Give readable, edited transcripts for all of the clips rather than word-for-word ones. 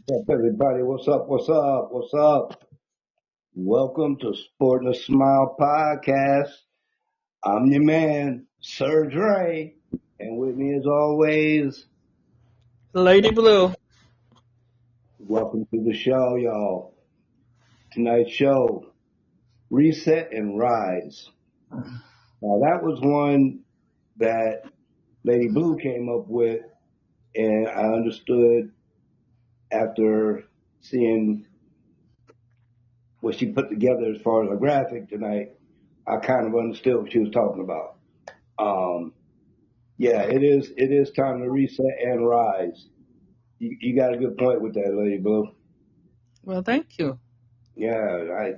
What's up, everybody? What's up? What's up? What's up? Welcome to Sport and a Smile podcast. I'm your man, Sir Dre, and with me as always, Lady Blue. welcome to the show, y'all. Tonight's show, Reset and Rise. Now that was one that Lady Blue came up with, and I understood after seeing what she put together as far as a graphic tonight. I kind of understood what she was talking about. Um, Yeah, it is time to reset and rise. You got a good point with that, Lady Blue. Well, thank you. Yeah,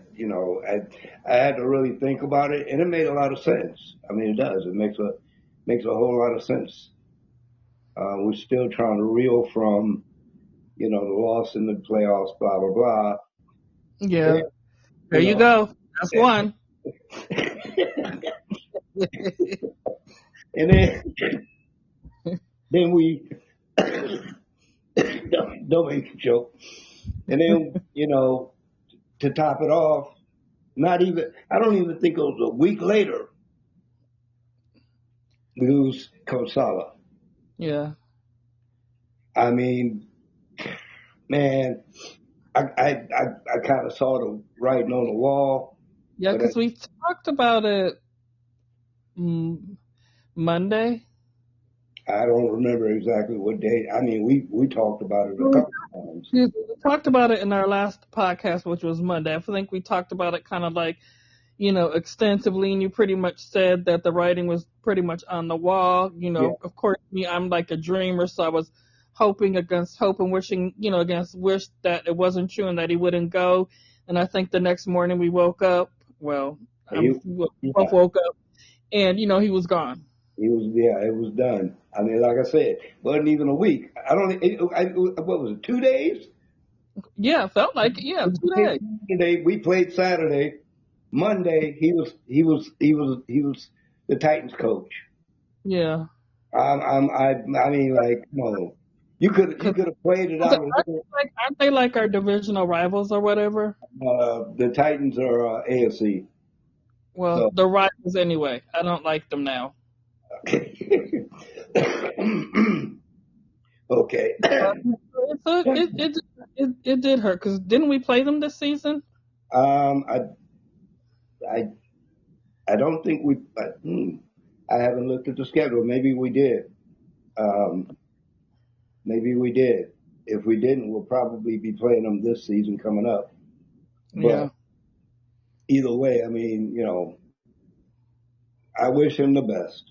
I had to really think about it, and it made a lot of sense. I mean, it does. It makes a whole lot of sense. We're still trying to reel from, the loss in the playoffs, blah blah blah. Yeah. And, There you you know, go. That's one. and then we don't make a joke. And then to top it off, I don't even think it was a week later, we lose Coach Sala. Yeah. I mean, man, I kind of saw the writing on the wall, Yeah, but because we talked about it mm, Monday. I don't remember exactly what day. I mean, we talked about it a We couple of times. we talked about it in our last podcast, which was Monday. I think we talked about it kind of like, extensively, and you pretty much said that the writing was pretty much on the wall. Yeah, Of course, me, I'm like a dreamer, so I was hoping against hope and wishing, against wish that it wasn't true and that he wouldn't go. And I think the next morning we woke up. Well, he, we both yeah, woke up, and he was gone. it was done. I mean, like I said, wasn't even a week. What was it? 2 days? Yeah, felt like it. Yeah, We 2 days. played Saturday. We played Saturday. Monday, he was the Titans coach. Yeah, I mean, like, come on. You because could have played it out a little. aren't they like our divisional rivals or whatever? The Titans are AFC, Well, so the rivals anyway. I don't like them now. okay. So it did hurt because didn't we play them this season? um, I I I don't think I haven't looked at the schedule. Maybe we did. Um, maybe we did. If we didn't, we'll probably be playing them this season coming up. Yeah, But either way, I mean, I wish him the best.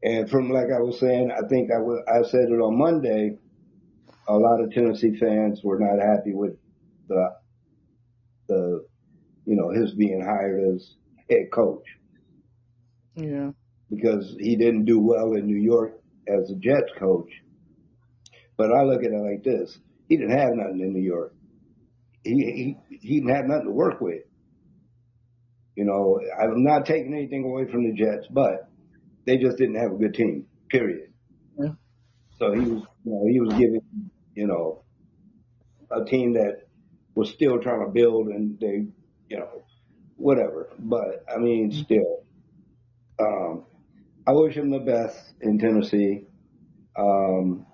And from like I was saying, I think I said it on Monday. A lot of Tennessee fans were not happy with the the his being hired as head coach yeah, because he didn't do well in New York as a Jets coach. But I look at it like this: he didn't have nothing in New York. He didn't have nothing to work with. I'm not taking anything away from the Jets, but they just didn't have a good team. Period. yeah. So he was giving you know a team that was still trying to build, and they whatever. But I mean, still, um, I wish him the best in Tennessee. Um,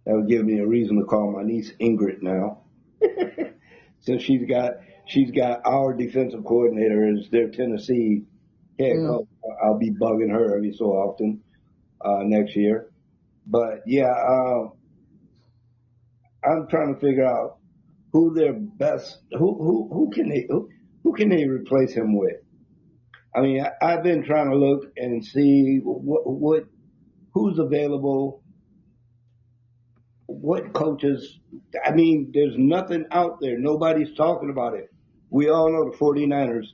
that would give me a reason to call my niece Ingrid now, since she's got our defensive coordinator as their Tennessee head Mm. coach. I'll be bugging her every so often next year. But yeah, I'm trying to figure out. who their best, who can they replace him with? I mean, I've been trying to look and see who's available, what coaches. I mean, there's nothing out there. Nobody's talking about it. We all know the 49ers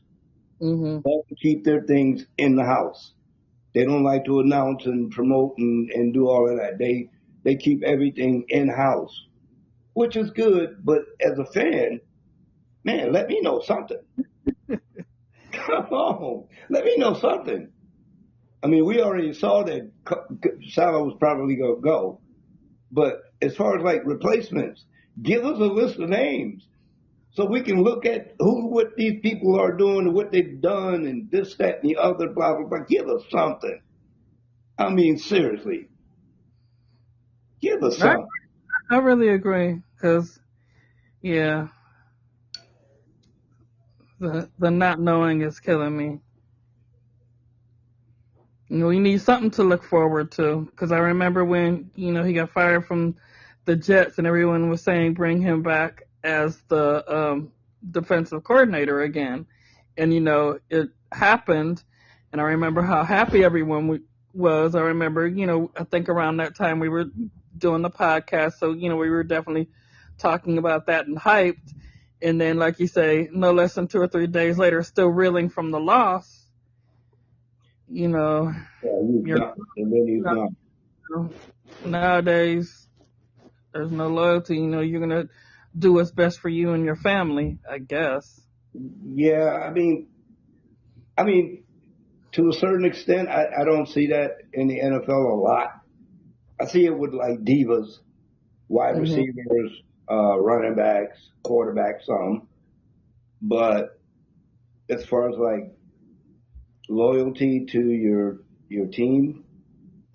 Hmm. like to keep their things in the house. They don't like to announce and promote and do all of that. They keep everything in house, which is good. But as a fan, man, let me know something. Come on, let me know something. I mean, we already saw that Salah was probably going to go. But as far as like replacements, give us a list of names so we can look at what these people are doing and what they've done and this, that, and the other, blah, blah, blah. Give us something. I mean, seriously, give us I something. I really agree because yeah, the not knowing is killing me. We need something to look forward to because I remember when he got fired from the Jets and everyone was saying bring him back as the defensive coordinator again, and it happened, and I remember how happy everyone was. I remember I think around that time we were doing the podcast, so we were definitely talking about that and hyped, and then like you say, no less than 2 or 3 days later, still reeling from the loss. You know, Yeah, he's you're gone. And then he's gone. nowadays there's no loyalty. You're gonna do what's best for you and your family, I guess. Yeah, I mean, to a certain extent, I don't see that in the NFL a lot. I see it with like divas, wide Hmm. receivers, running backs, quarterbacks, some. But as far as like loyalty to your team,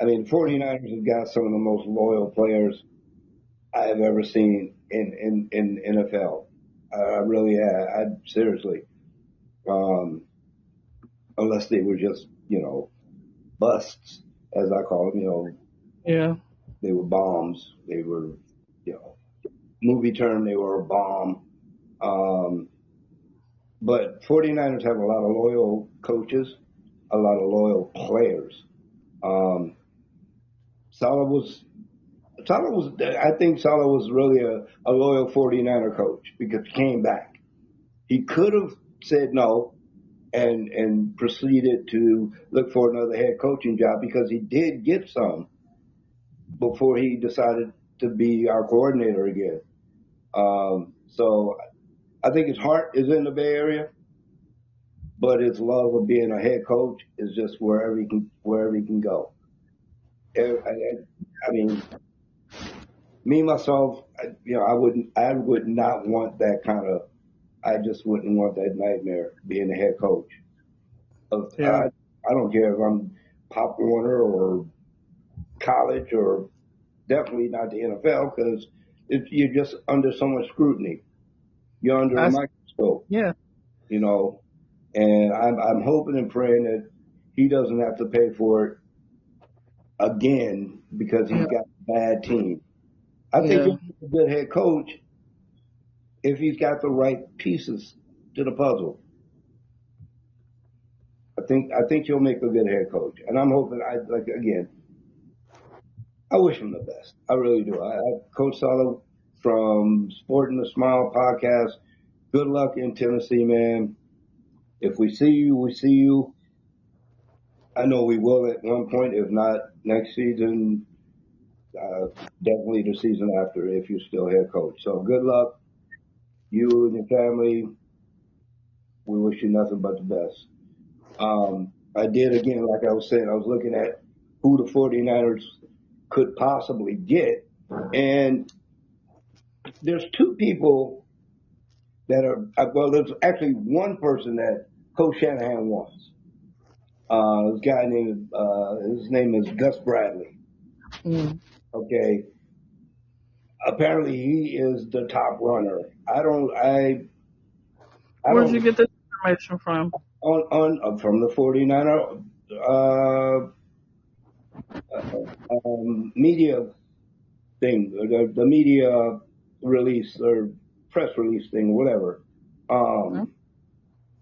I mean, the 49ers have got some of the most loyal players I have ever seen in NFL. I really have. I seriously, um, unless they were just busts, as I call them. Yeah. They were bombs. They were, you know, movie term. They were a bomb. Um, but 49ers have a lot of loyal coaches, a lot of loyal players. Um, Salah was I think Salah was really a loyal 49er coach because he came back. He could have said no and proceeded to look for another head coaching job because he did get some before he decided to be our coordinator again. So I think his heart is in the Bay Area, but his love of being a head coach is just wherever he can go. I mean, me myself, I would not want that kind of. I just wouldn't want that nightmare being a head coach. Yeah. I don't care if I'm Pop Warner or college or definitely not the NFL because you're just under so much scrutiny. You're under a I microscope, yeah. you know. And I'm hoping and praying that he doesn't have to pay for it again because Yeah. he's got a bad team. I think Yeah. he'll be a good head coach if he's got the right pieces to the puzzle. I think he'll make a good head coach, and I'm hoping. I like again. I wish him the best. I really do. Coach Sala from Sporting the Smile podcast. Good luck in Tennessee, man. If we see you, we see you. I know we will at one point. If not next season, uh, definitely the season after if you're still head coach. So good luck, you and your family. We wish you nothing but the best. I did again, like I was saying, I was looking at who the 49ers could possibly get. And there's two people that are, well, there's actually one person that Coach Shanahan wants. This guy named, his name is Gus Bradley. Mm. Okay. Apparently he is the top runner. I Where'd you don't, get this information from? from the 49er, uh, media thing, the media release or press release thing, whatever.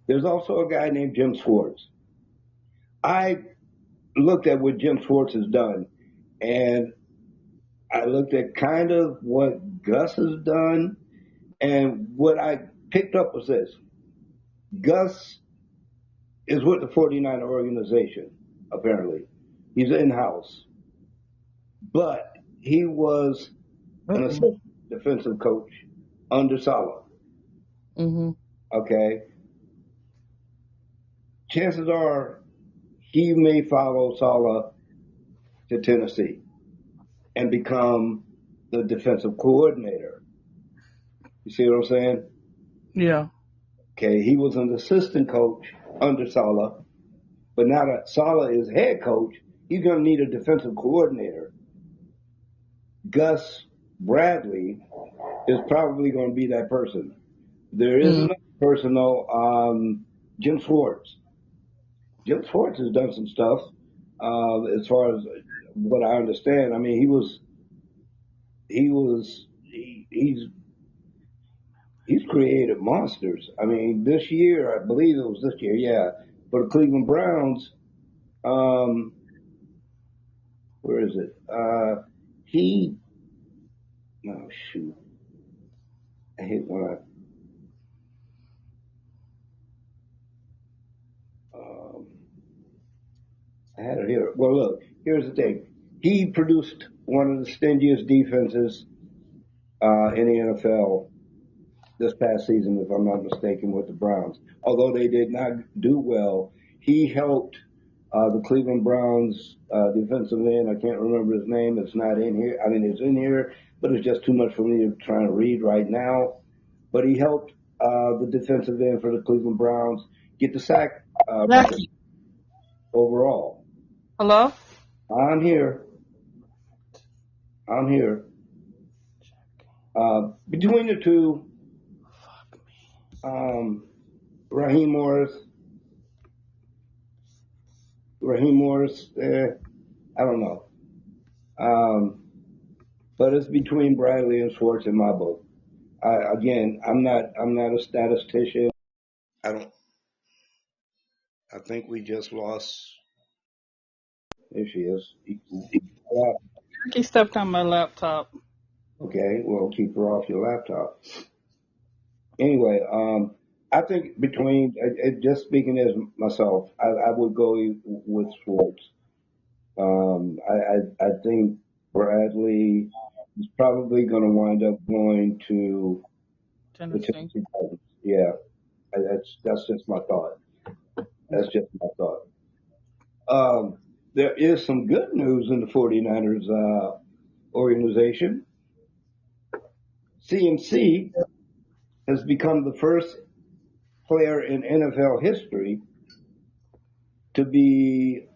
There's also a guy named Jim Schwartz. I looked at what Jim Schwartz has done, and I looked at kind of what Gus has done, and what I picked up was this. Gus is with the 49er organization, apparently. He's in-house. But he was an assistant defensive coach under Saleh. Okay? Chances are he may follow Saleh to Tennessee and become the defensive coordinator. You see what I'm saying? Yeah. Okay, he was an assistant coach under Saleh, but now that Saleh is head coach, he's going to need a defensive coordinator. Gus Bradley is probably going to be that person. There is another person, though, Jim Schwartz. Jim Schwartz has done some stuff as far as what I understand. I mean, he's created monsters. I mean, this year, I believe it was this year, yeah, for the Cleveland Browns, where is it? Oh shoot. I hate when I had it here. Well, look, here's the thing. He produced one of the stingiest defenses in the NFL this past season, if I'm not mistaken, with the Browns. Although they did not do well, he helped the Cleveland Browns defensive end. I can't remember his name. It's not in here. I mean, it's in here, but it's just too much for me to try to read right now. But he helped the defensive end for the Cleveland Browns get the sack overall. Hello? I'm here. Between the two, Raheem Morris, I don't know. But it's between Bradley and Schwartz in my book. I'm not a statistician. I think we just lost. There she is. He stepped on my laptop. Okay, well, keep her off your laptop. Anyway, I think between, just speaking as myself, I would go with Schwartz. I think Bradley is probably going to wind up going to the Tennessee Titans. Yeah, that's just my thought. There is some good news in the 49ers organization. CMC has become the first player in NFL history to be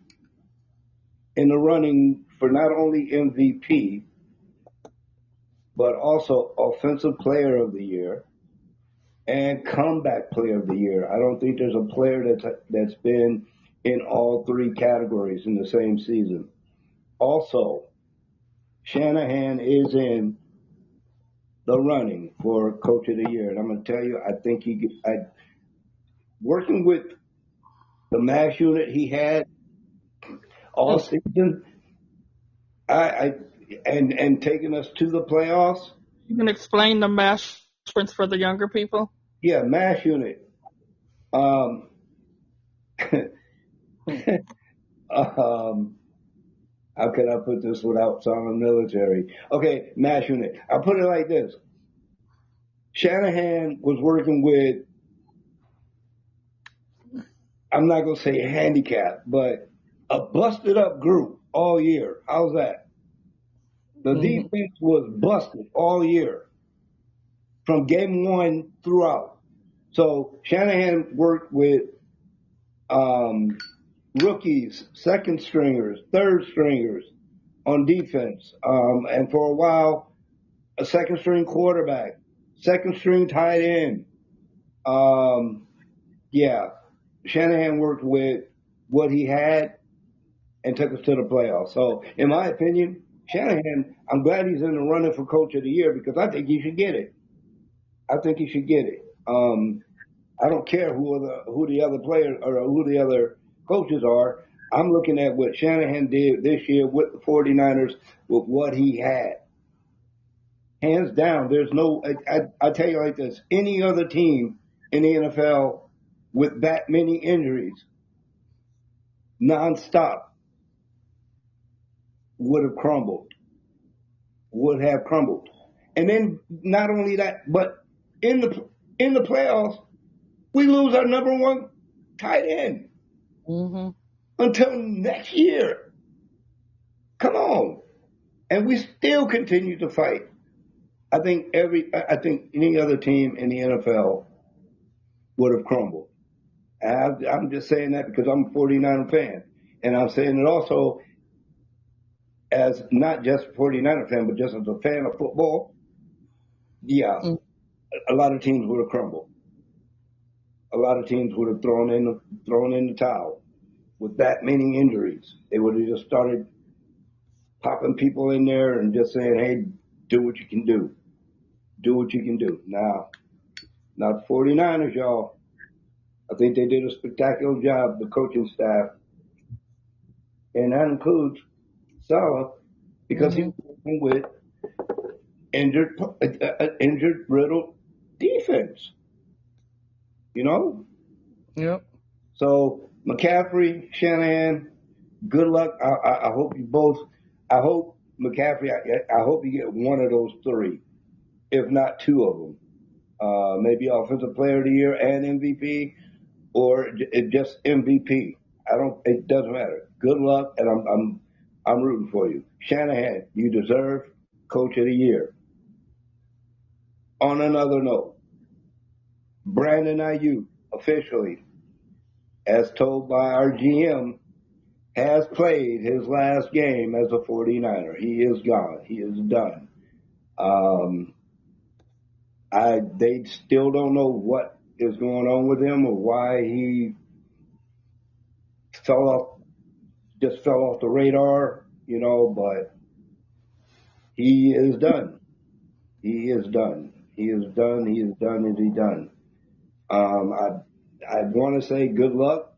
in the running for not only MVP, but also Offensive Player of the Year and Comeback Player of the Year. I don't think there's a player that's been in all three categories in the same season. Also, Shanahan is in the running for Coach of the Year. And I'm going to tell you, I think working with the MASH unit he had all season, and taking us to the playoffs. You can explain the MASH difference for the younger people? Yeah, MASH unit. How can I put this without sounding military? Okay, MASH unit. I'll put it like this. Shanahan was working with, I'm not going to say handicap, but a busted up group all year. How's that? The defense was busted all year from game one throughout. So Shanahan worked with rookies, second stringers, third stringers on defense. And for a while, a second string quarterback, second string tight end. Shanahan worked with what he had and took us to the playoffs. So in my opinion, Shanahan, I'm glad he's in the running for Coach of the Year because I think he should get it. I think he should get it. I don't care who the other players or who the other coaches are. I'm looking at what Shanahan did this year with the 49ers with what he had. Hands down, there's no. I tell you like this: any other team in the NFL with that many injuries, nonstop, would have crumbled. Would have crumbled. And then not only that, but in the playoffs, we lose our number one tight end Mm-hmm. until next year. Come on, and we still continue to fight. I think any other team in the NFL would have crumbled. I'm just saying that because I'm a 49er fan. And I'm saying it also as not just a 49er fan, but just as a fan of football. Yeah, Mm. a lot of teams would have crumbled. A lot of teams would have thrown in the towel with that many injuries. They would have just started popping people in there and just saying, hey, do what you can do. Do what you can do. Now, not the 49ers, y'all. I think they did a spectacular job, the coaching staff. And that includes Salah, because he Mm-hmm. was working with injured, riddled defense. You know, Yep. so McCaffrey, Shanahan, good luck. I hope you both. I hope McCaffrey. I hope you get one of those three, if not two of them. Maybe Offensive Player of the Year and MVP, or just MVP. I don't. It doesn't matter. Good luck, and I'm rooting for you, Shanahan. You deserve Coach of the Year. On another note, Brandon Ayuk officially, as told by our GM, has played his last game as a 49er. He is gone. He is done. Um, they still don't know what is going on with him or why he fell off, just fell off the radar, but he is done. He is done. He is done. He is done. And he's done. I want to say good luck,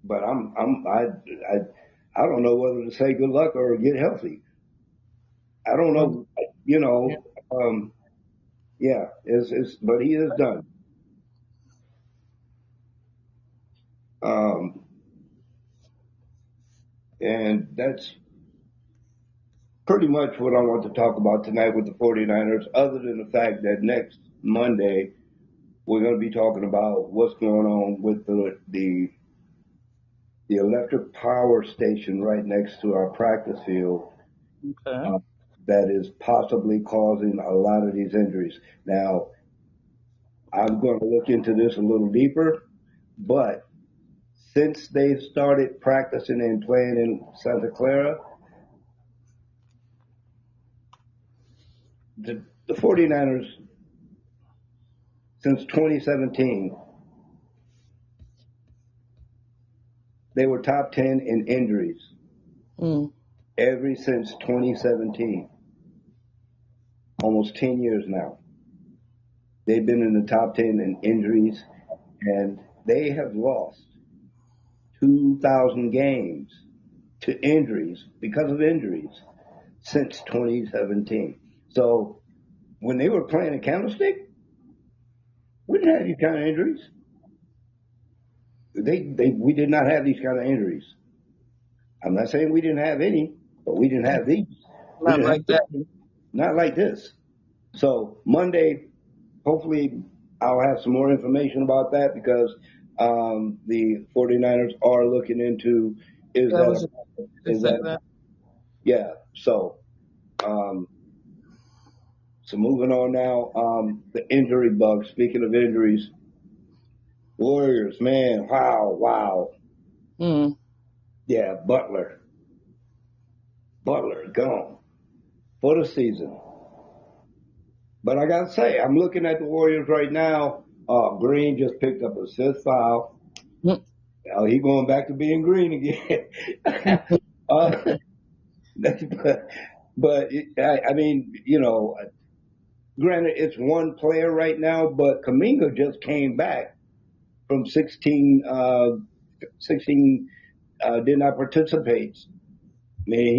but I don't know whether to say good luck or get healthy. I don't Mm. know, you know. Yeah, but he is done. Um, and that's pretty much what I want to talk about tonight with the 49ers, other than the fact that next Monday we're going to be talking about what's going on with the electric power station right next to our practice field Okay. uh, that is possibly causing a lot of these injuries. Now, I'm going to look into this a little deeper, but since they've started practicing and playing in Santa Clara, the 49ers, since 2017, they were top 10 in injuries Mm. ever since 2017, almost 10 years now. They've been in the top 10 in injuries, and they have lost 2,000 games to injuries because of injuries since 2017. So when they were playing a Candlestick, we didn't have these kind of injuries. We did not have these kind of injuries. I'm not saying we didn't have any, but we didn't have these. We Not didn't like have that. not like this. So Monday, hopefully, I'll have some more information about that because the 49ers are looking into is That that was a, to is say that that. yeah. Um, so moving on now, the injury bug. Speaking of injuries, Warriors, man, wow, Mm. yeah, Butler gone for the season. But I gotta say, I'm looking at the Warriors right now. Green just picked up a fifth foul. Mm. He going back to being green again. uh, but I mean, Granted, it's one player right now, but Kaminga just came back from 16 did not participate. Man,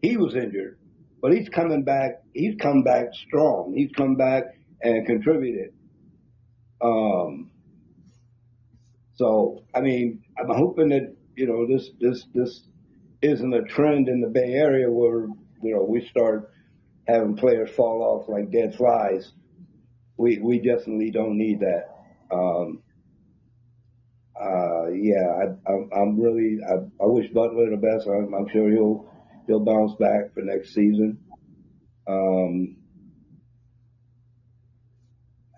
he was injured, but he's coming back. He's come back strong. He's come back and contributed. Um, so I mean, I'm hoping that this isn't a trend in the Bay Area where we start having players fall off like dead flies. We definitely don't need that. Um, yeah, I'm really I wish Butler the best. I'm sure he'll bounce back for next season. Um,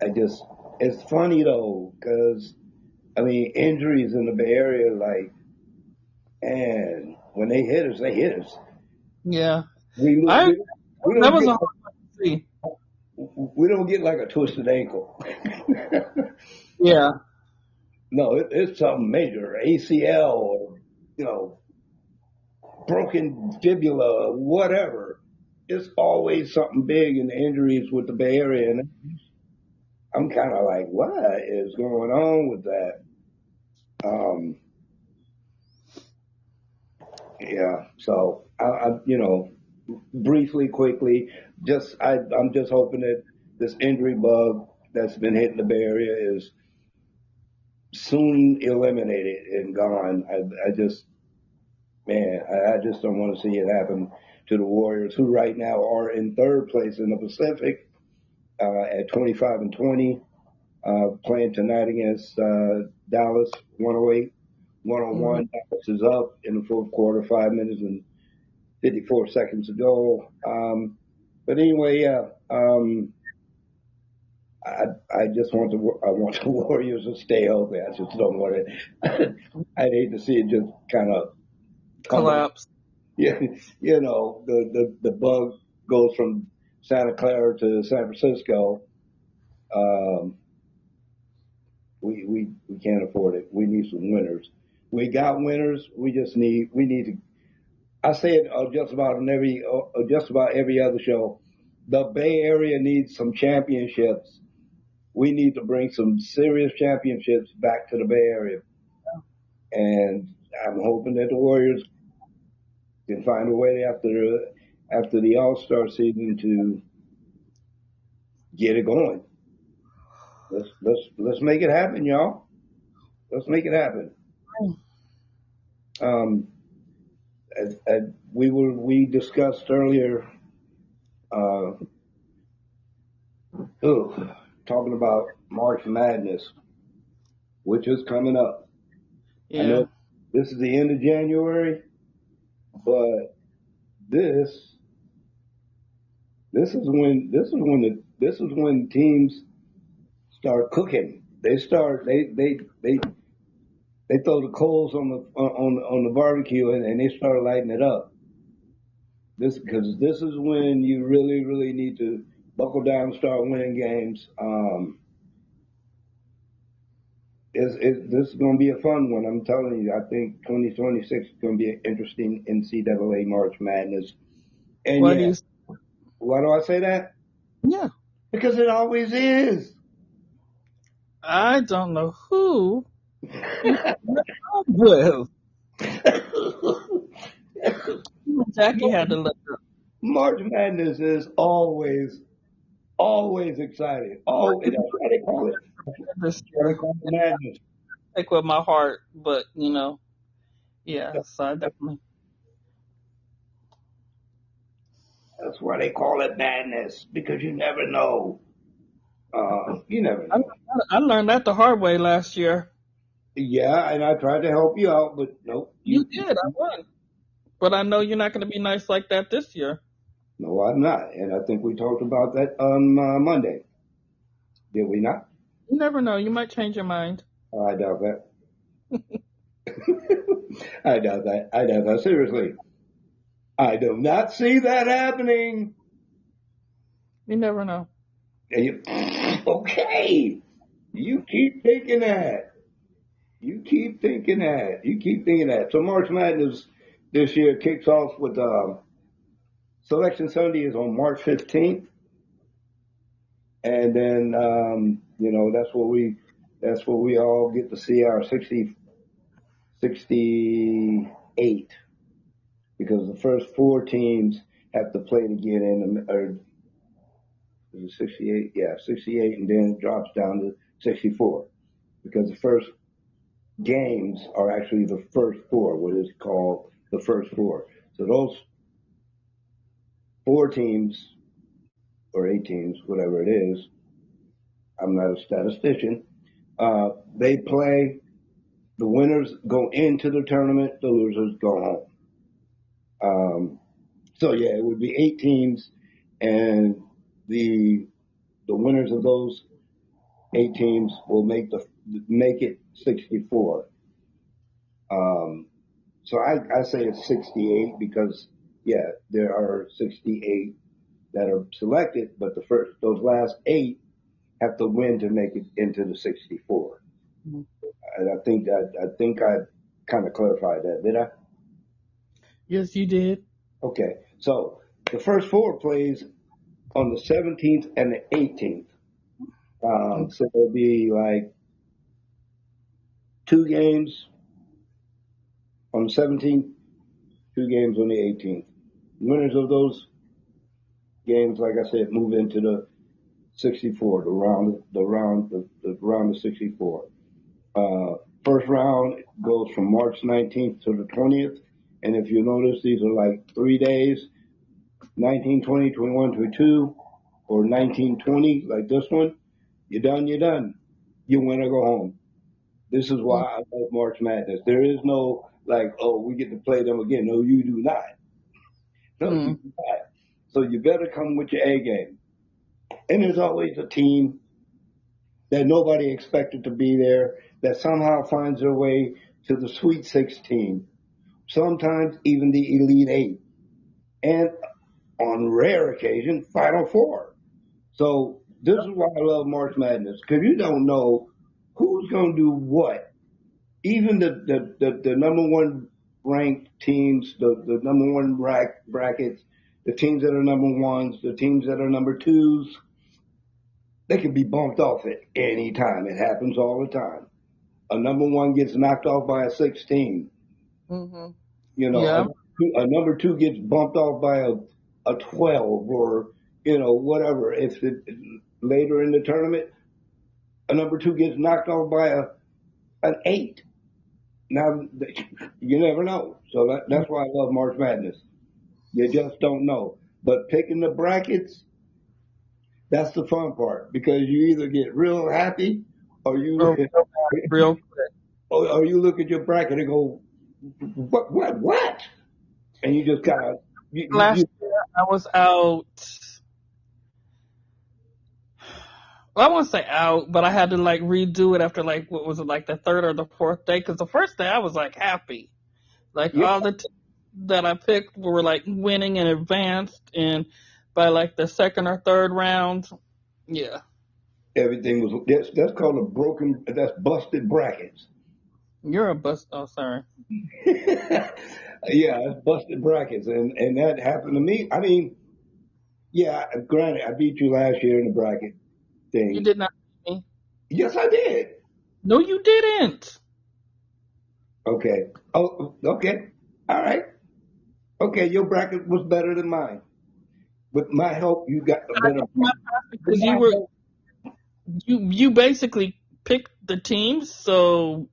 I just it's funny though because I mean injuries in the Bay Area like and when they hit us, they hit us. Yeah, We I we, we that don't was get a hard one to see. we don't get like a twisted ankle. Yeah, No, it's something major, ACL or you know broken fibula, whatever. It's always something big in the injuries with the Bay Area, and I'm kind of like, what is going on with that? Um, yeah. So briefly, quickly, I'm just hoping that this injury bug that's been hitting the Bay Area is soon eliminated and gone. I just, man, I just don't want to see it happen to the Warriors, who right now are in third place in the Pacific at 25-20, playing tonight against Dallas 108, hmm 101. Dallas is up in the fourth quarter, 5 minutes and 54 seconds to go. But anyway, yeah. I just I want the Warriors to stay healthy. I just don't want it. I'd hate to see it just kind of tumble. collapse. Yeah, the bug goes from Santa Clara to San Francisco. Um, we can't afford it. We need some winners. We got winners. We need to. I say it just about every other show. The Bay Area needs some championships. We need to bring some serious championships back to the Bay Area, and I'm hoping that the Warriors can find a way after the All Star season to get it going. Let's make it happen, y'all. Let's make it happen. Um, we discussed earlier, uh, talking about March Madness, which is coming up. I Yeah. know this is the end of January, but this this is when teams start cooking. They throw the coals on the barbecue and they start lighting it up. Because this is when you really really need to buckle down, and start winning games. This is going to be a fun one. I'm telling you. I think 2026 is going to be an interesting NCAA March Madness. And Why do yeah, you? why do I say that? Yeah, Because it always is. I don't know who you come with. Jackie had to look up. March Madness is always exciting. Oh, that's why they call it. This That's why they year, call it madness. take with my heart, but yeah. So I definitely. That's why they call it madness because you never know. You never I, know. I learned that the hard way last year. Yeah, and I tried to help you out, but nope. You did. I won, but I know you're not going to be nice like that this year. No, I'm not. And I think we talked about that on Monday. Did we not? You never know. You might change your mind. I doubt that. I doubt that. I doubt that. Seriously. I do not see that happening. You never know. Okay. You keep thinking that. You keep thinking that. You keep thinking that. So March Madness this year kicks off with Selection Sunday is on March 15th. and then that's what we all get to see our 68, because the first four teams have to play to get in, or is it 68? Yeah, 68, and then it drops down to 64, because the first games are actually the first four, what is called the first four. So those four teams or eight teams, whatever it is, I'm not a statistician. They play. The winners go into the tournament. The losers go home. So yeah, it would be eight teams, and the the winners of those eight teams will make it 64. Um, so I say it's 68 because yeah, there are 68 that are selected, but those last eight have to win to make it into the 64. Mhm. And I think I kind of clarified that, did I? Yes, you did. Okay. So the first four plays on the 17th and the 18th. Okay. So it'll be like two games on the 17th, two games on the 18th. Winners of those games, like I said, move into the 64, the round of 64. Uh, First round goes from March 19th to the 20th. And if you notice, these are like 3 days, 19, 20, 21, 22, or 19, 20, like this one. You're done, you're done. You win or go home. This is why I love March Madness. There is no like, oh, we get to play them again. No, you do not. No, you Mm. do not. So you better come with your A game. And there's always a team that nobody expected to be there that somehow finds their way to the Sweet 16, sometimes even the Elite Eight, and on rare occasion, Final Four. So this is why I love March Madness, because you don't know who's going to do what. Even the number one ranked teams, the number one brackets, the teams that are number ones, the teams that are number twos, they can be bumped off at any time. It happens all the time. A number one gets knocked off by a 16. Hmm. You know, Yeah. a number two gets bumped off by a 12, or, whatever. If it later in the tournament, a number two gets knocked off by an 8. Now, you never know. So that's why I love March Madness. You just don't know. But picking the brackets, that's the fun part, because you either get real happy, or you Oh, real. or you look at your bracket and go, what? And you just gotta, you Last year I was out. Well, I won't say out, but I had to like redo it after like what was it, like the third or the fourth day? Because the first day I was like happy, like yeah, all the teams that I picked were like winning and advanced, and by like the second or third round, yeah, everything was, that's called that's busted brackets. you're a bust. Oh, sorry. Yeah, it's busted brackets, and that happened to me. I mean, yeah, granted, I beat you last year in the bracket You thing. did not beat me. Yes, I did. No, you didn't. Okay. Oh, okay. All right. Okay, your bracket was better than mine. With my help, you got a I better. took my pass With because my you were help, you basically picked the teams, so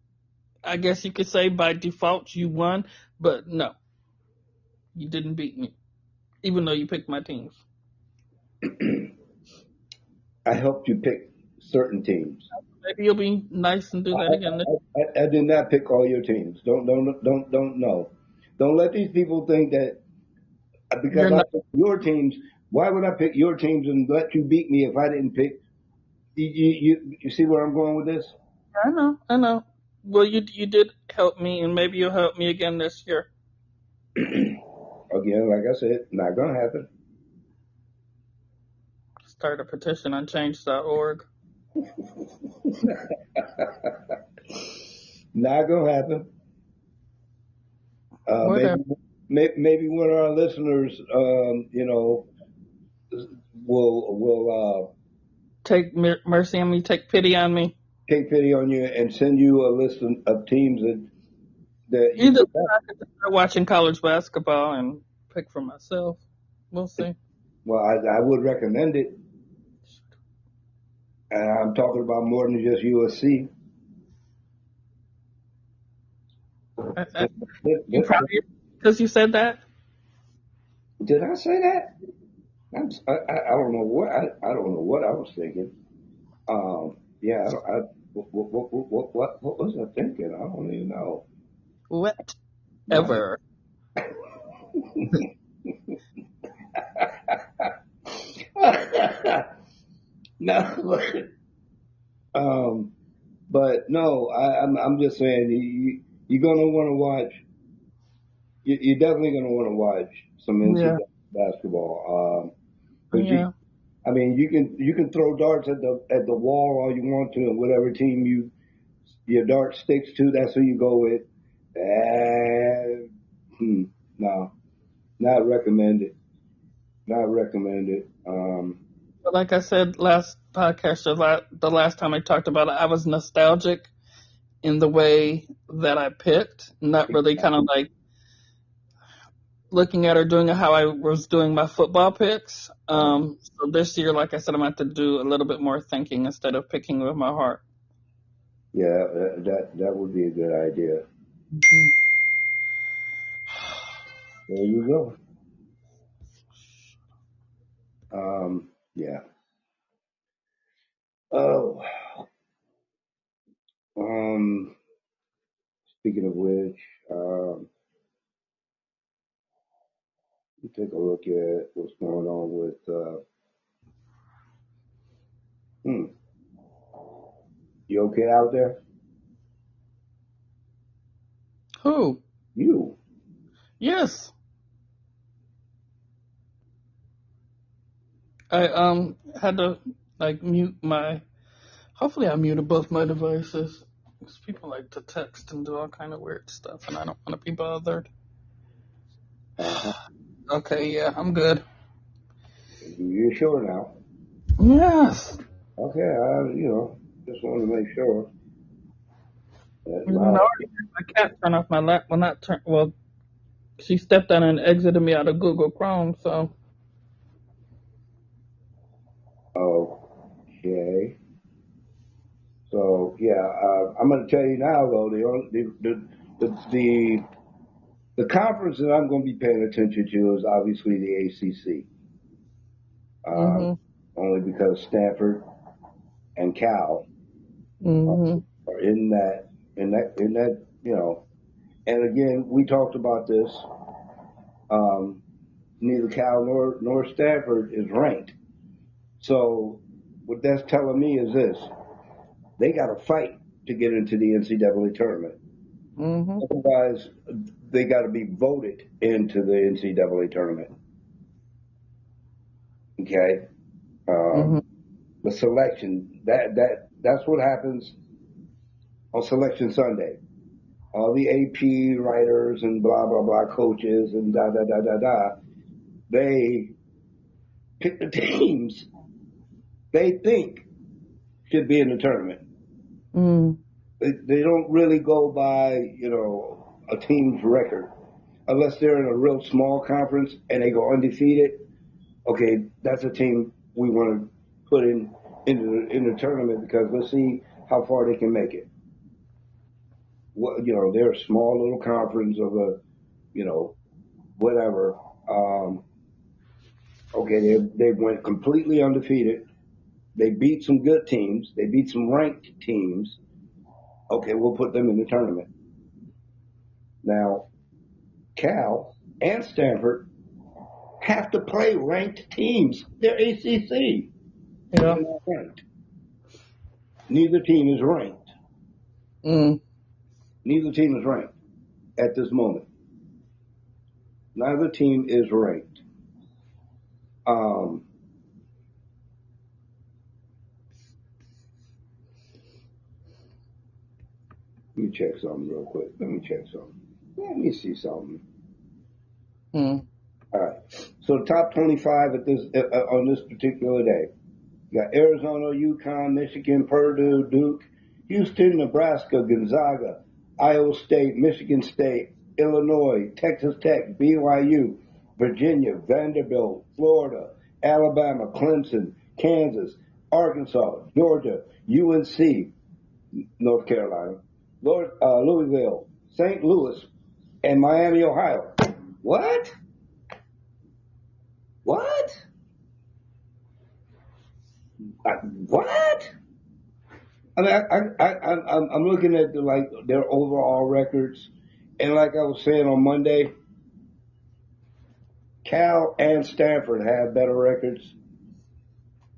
I guess you could say by default you won. But no, you didn't beat me, even though you picked my teams. I helped you pick certain teams. Maybe you'll be nice and do that again. I did not pick all your teams. Don't know. Don't let these people think that You're because I not. picked your teams. Why would I pick your teams and let you beat me if I didn't pick? You see where I'm going with this? I know. I know. Well, you did help me, and maybe you'll help me again this year. Again, like I said, not gonna happen. Start a petition on change.org. Not gonna happen. Maybe Whatever. maybe one of our listeners, will take mercy on me, take pity on me. Take pity on you and send you a list of teams that you Either could. I could just start watching college basketball and pick for myself. We'll see. Well, I would recommend it, and I'm talking about more than just USC. You probably because you said that. Did I say that? I don't know what I don't know what I was thinking. Yeah, what was I thinking? I don't even know. No, Whatever. no, but no, I'm just saying you're gonna want to watch. You're definitely gonna want to watch some Yeah. NCAA basketball. Because Yeah. I mean, you can throw darts at the wall all you want to, and whatever team your dart sticks to, that's who you go with. No, not recommended. Not recommended. But like I said last podcast, the last time I talked about it, I was nostalgic in the way that I picked, not really kind of like looking at or doing how I was doing my football picks. So this year, like I said, I'm going to have to do a little bit more thinking instead of picking with my heart. Yeah, that would be a good idea. Mhm. There you go. Yeah. Oh, um, speaking of which, take a look at what's going on with. Hmm, you okay out there? Who? You? Yes. I had to like mute my. Hopefully, I muted both my devices. Because people like to text and do all kind of weird stuff, and I don't want to be bothered. Uh-huh. Okay, yeah, I'm good. You're sure now? Yes. Okay, just wanted to make sure. You know, my cat turned off my lap. Well, not turn. Well, she stepped on and exited me out of Google Chrome. So Okay. So yeah, I'm going to tell you now though the the conference that I'm going to be paying attention to is obviously the ACC. Um, mhm. Only because Stanford and Cal Mhm. are in that. And again, we talked about this. Um, Neither Cal nor Stanford is ranked. So what that's telling me is this: they got to fight to get into the NCAA tournament. Mhm. Otherwise, they got to be voted into the NCAA tournament. Okay, Mhm. the selection that's what happens on Selection Sunday. All the AP writers and blah blah blah coaches and da da da da da. They pick the teams they think should be in the tournament. Mhm. They don't really go by a team's record unless they're in a real small conference and they go undefeated. Okay, that's a team we want to put in the tournament because let's see how far they can make it. They're a small little conference of whatever. Um, okay, they went completely undefeated. They beat some good teams. They beat some ranked teams. Okay, we'll put them in the tournament. Now, Cal and Stanford have to play ranked teams. They're ACC. Yeah. They're not ranked. Neither team is ranked. Mm. Neither team is ranked at this moment. Neither team is ranked. Um, Let me check something real quick. Let me check something. Let me see something. Mm. All right. So the top 25 at this on this particular day. You got Arizona, UConn, Michigan, Purdue, Duke, Houston, Nebraska, Gonzaga, Iowa State, Michigan State, Illinois, Texas Tech, BYU, Virginia, Vanderbilt, Florida, Alabama, Clemson, Kansas, Arkansas, Georgia, UNC, North Carolina, Louisville, St. Louis, and Miami, Ohio. What? What? What? I mean, I'm looking at their overall records, and like I was saying on Monday, Cal and Stanford have better records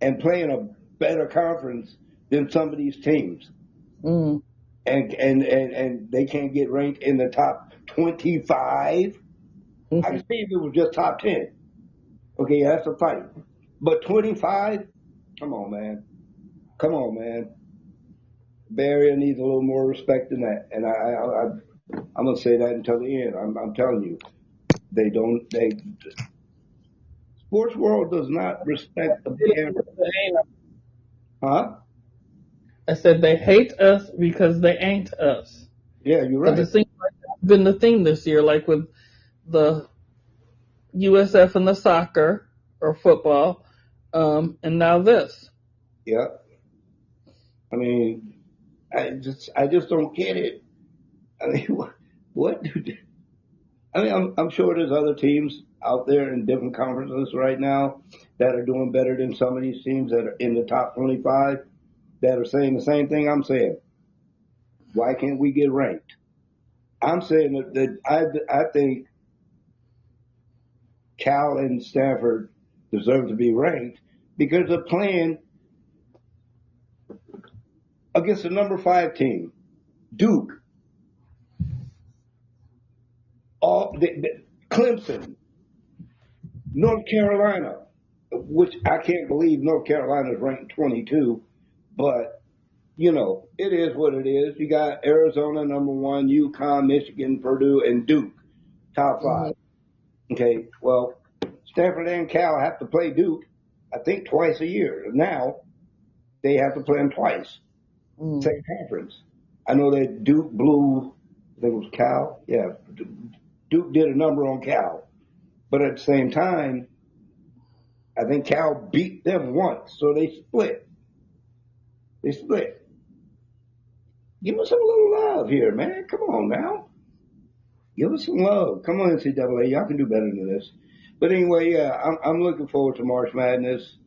and play in a better conference than some of these teams. Mm. And they can't get ranked in the top 25. I can see if it was just top 10. Okay, that's a fight. But 25? Come on, man. Come on, man. Bay Area needs a little more respect than that. And I'm going to say that until the end. I'm telling you. Sports world does not respect the Bay Area. Huh? I said they hate us because they ain't us. Yeah, you're right. It seems like that's been the theme this year, like with the USF and the soccer or football, and now this. Yeah. I mean, I just don't get it. I mean, what do they, I mean, I'm sure there's other teams out there in different conferences right now that are doing better than some of these teams that are in the top 25 that are saying the same thing I'm saying. Why can't we get ranked? I'm saying that I think Cal and Stanford deserve to be ranked because they're playing against the number 5 team, Duke, Clemson, North Carolina, which I can't believe North Carolina is ranked 22, but you know, it is what it is. You got Arizona number 1, UConn, Michigan, Purdue, and Duke, top 5. Mm-hmm. Okay, well, Stanford and Cal have to play Duke, I think, twice a year. Now, they have to play them twice. Same conference. I know that Duke blew, I think it was Cal. Yeah, Duke did a number on Cal. But at the same time, I think Cal beat them once, so they split. Give us some little love here, man. Come on now. Give us some love. Come on, NCAA. Y'all can do better than this. But anyway, yeah, I'm looking forward to March Madness.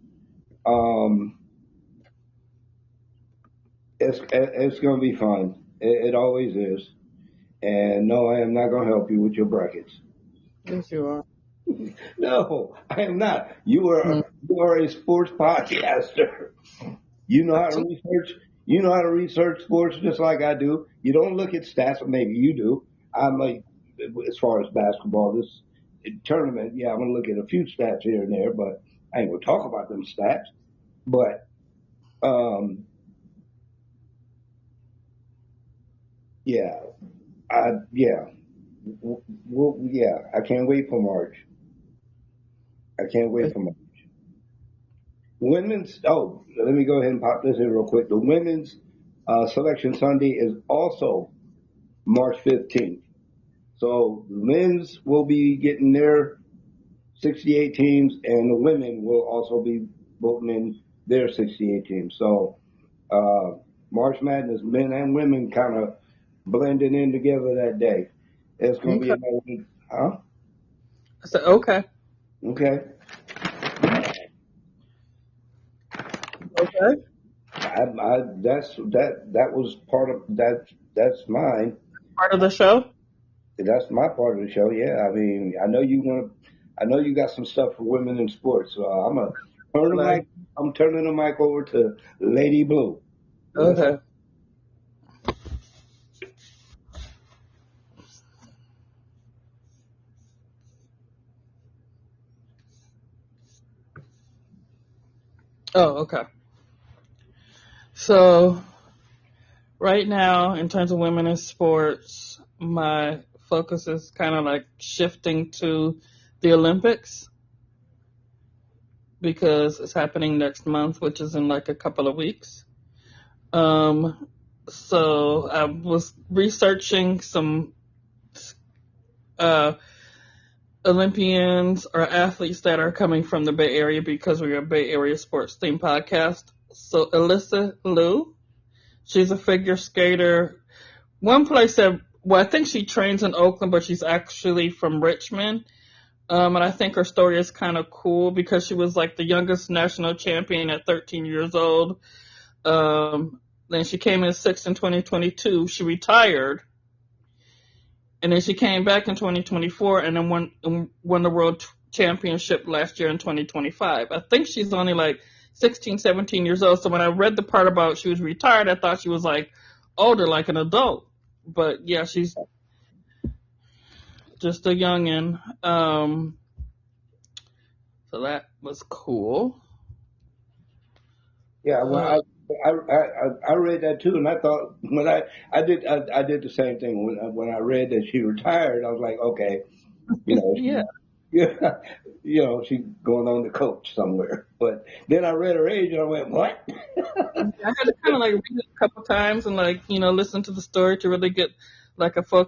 It's going to be fun. It always is. And no, I am not going to help you with your brackets. Yes, you are. No, I am not. You are a sports podcaster. You know how to research. You know how to research sports just like I do. You don't look at stats, or maybe you do. I'm like, as far as basketball, this tournament, yeah, I'm gonna look at a few stats here and there, but I ain't gonna talk about them stats. But yeah, I can't wait for March. I can't wait for March. Women's, let me go ahead and pop this in real quick. The women's selection Sunday is also March 15th. So the men's will be getting their 68 teams, and the women will also be voting in their 68 teams. So March Madness, men and women kind of blending in together that day. It's going to be another, huh? I said, okay. Okay. Okay. That was part of that. That's mine. Part of the show. That's my part of the show. Yeah, I mean, I know you got some stuff for women in sports. So I'm turning the mic over to Lady Blue. Okay. Oh, okay. So, right now, in terms of women in sports, my focus is kind of like shifting to the Olympics. because it's happening next month, which is in like a couple of weeks. So I was researching some uh, Olympians or athletes that are coming from the Bay Area because we're a Bay Area sports theme podcast. So Alyssa Liu, she's a figure skater. One place that, well, I think she trains in Oakland, but she's actually from Richmond. And I think her story is kind of cool because she was like the youngest national champion at 13 years old. Then she came in sixth in 2022. She retired. And then she came back in 2024 and then won the world championship last year in 2025. I think she's only like 16, 17 years old. So when I read the part about she was retired, I thought she was like older, like an adult. But yeah, she's just a youngin'. So that was cool. Yeah, well, I read that too, and I thought when I did the same thing when I read that she retired. I was like, okay, you know, Yeah. yeah, she's going on to coach somewhere. But then I read her age, and I went, what? I had to kind of like read it a couple times and like, listen to the story to really get like a full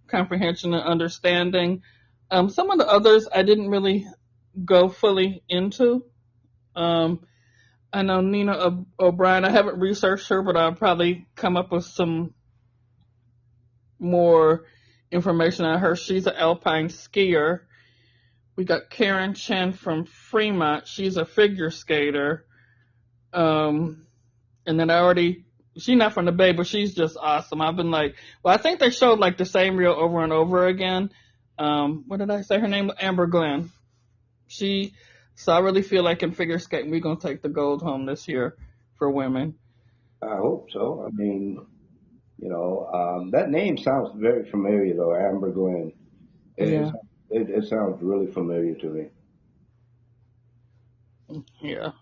comprehension and understanding. Some of the others I didn't really go fully into. Um, I know Nina O'Brien. I haven't researched her, but I'll probably come up with some more information on her. She's an alpine skier. We got Karen Chen from Fremont. She's a figure skater. And then she's not from the Bay, but she's just awesome. I've been like, well, I think they showed like the same reel over and over again. What did I say? Her name was Amber Glenn. So I really feel like in figure skating, we're going to take the gold home this year for women. I hope so. I mean, that name sounds very familiar, though, Amber Glenn. Yeah. It sounds really familiar to me. Yeah.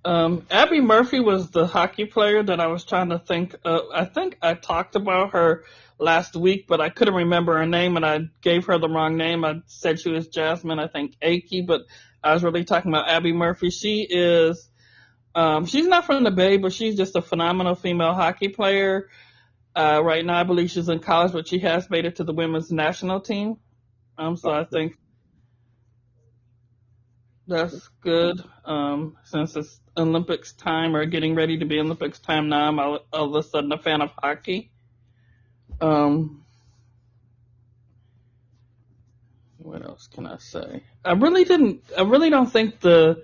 Abby Murphy was the hockey player that I was trying to think of. I think I talked about her last week, but I couldn't remember her name and I gave her the wrong name. I said she was Jasmine, I think Akey, but I was really talking about Abby Murphy. She's not from the Bay, but she's just a phenomenal female hockey player. Right now, I believe she's in college, but she has made it to the women's national team. So I think that's good. Since it's Olympics time or getting ready to be Olympics time now, I'm all of a sudden a fan of hockey. What else can I say? I really don't think the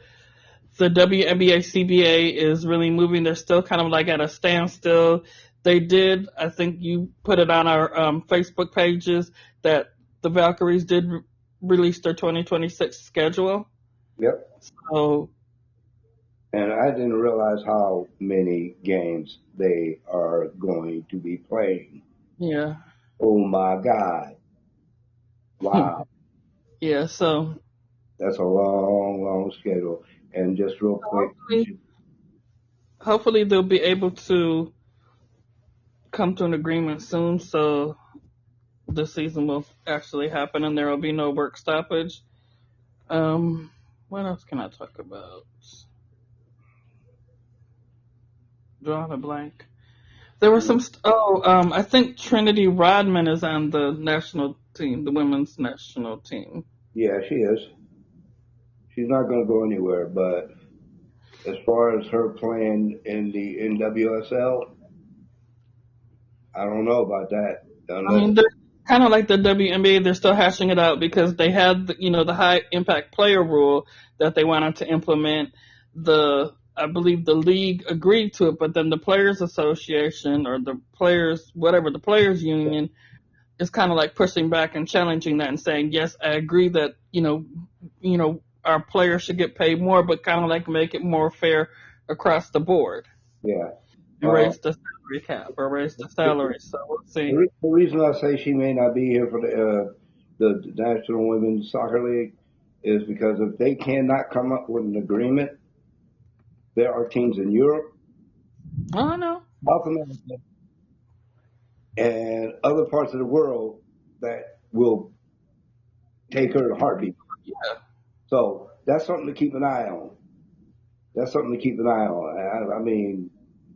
WNBA CBA is really moving. They're still kind of like at a standstill. They did, I think you put it on our Facebook pages that the Valkyries did release their 2026 schedule. Yep. So, and I didn't realize how many games they are going to be playing. Yeah. Oh my God. Wow. Yeah, so that's a long, long schedule. And just real quick. Hopefully they'll be able to come to an agreement soon so the season will actually happen and there will be no work stoppage. What else can I talk about? Drawing a blank. There were some. I think Trinity Rodman is on the national team, the women's national team. Yeah, she is. She's not going to go anywhere. But as far as her playing in the NWSL, I don't know about that. I mean, they're kind of like the WNBA. They're still hashing it out because they had, the high impact player rule that they wanted to implement. I believe the league agreed to it, but then the Players Association or the Players Union is kind of like pushing back and challenging that and saying, yes, I agree that, our players should get paid more, but kind of like make it more fair across the board. Yeah. And raise the salary cap or raise the salary. So we'll see. The reason I say she may not be here for the National Women's Soccer League is because if they cannot come up with an agreement, there are teams in Europe, I know, South America, and other parts of the world that will take her to heartbeat. Yeah. So that's something to keep an eye on. That's something to keep an eye on. I mean,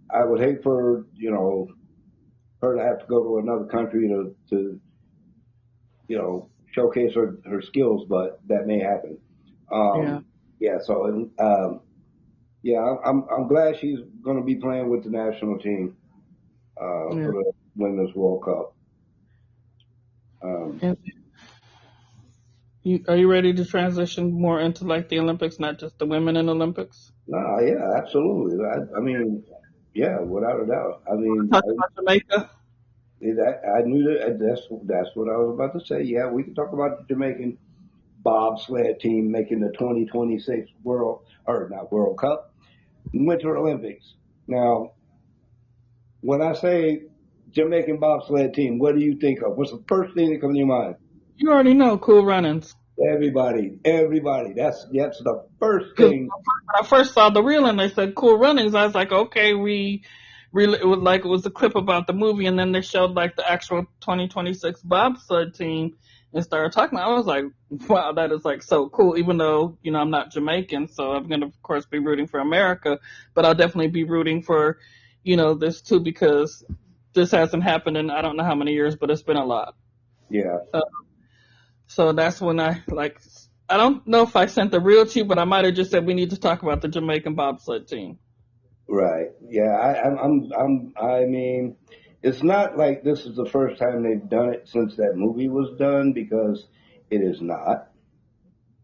I would hate for her to have to go to another country to showcase her skills, but that may happen. Yeah. Yeah, so yeah, I'm glad she's going to be playing with the national team Yeah. for the Women's World Cup. Um, And are you ready to transition more into like the Olympics, not just the women in Olympics? no, yeah, absolutely. I mean, yeah, without a doubt. I mean, Talk about Jamaica. I knew that that's what I was about to say. Yeah, we can talk about the Jamaican bobsled team making the 2026 World or not World Cup, Winter Olympics. Now, when I say Jamaican bobsled team, what do you think of? What's the first thing that comes to your mind? You already know Cool Runnings. Everybody. That's the first Because thing. when I first saw the reel and they said Cool Runnings, I was like, okay, we really it was a clip about the movie, and then they showed like the actual 2026 bobsled team and started talking. I was like, wow, that is like so cool. Even though I'm not Jamaican, so I'm gonna of course be rooting for America, but I'll definitely be rooting for this too because this hasn't happened in I don't know how many years, but it's been a lot. Yeah, Uh, so that's when I don't know if I sent the real to you, but I might have just said we need to talk about the Jamaican bobsled team. right. Yeah, I mean, it's not like this is the first time they've done it since that movie was done because it is not.